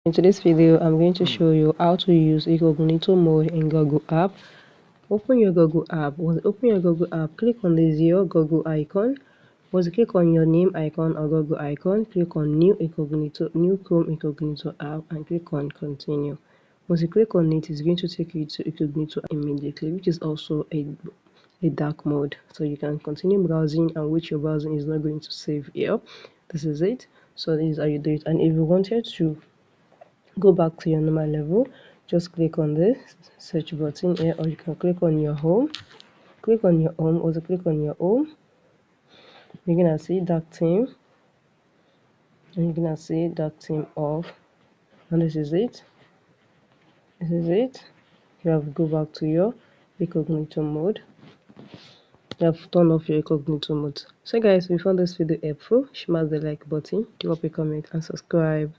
In today's video, I'm going to show you how to use Incognito Mode in Google app. Open your Google app. Once you open your Google app, click on the zero Google icon. Once you click on your name icon or Google icon, click on New Chrome Incognito app and click on Continue. Once you click on it, it's going to take you to Incognito immediately, which is also a dark mode. So you can continue browsing, and which your browsing is not going to save here. This is it. So this is how you do it. And if you wanted to go back to your normal level, just click on the search button here, or you can click on your home. Click on your home. Also click on your home. You're gonna see dark theme, and you're gonna see dark theme off, and this is it. You have to go back to your incognito mode. You have turned off your incognito mode. So guys, if you found this video helpful, smash the like button, drop a comment and subscribe.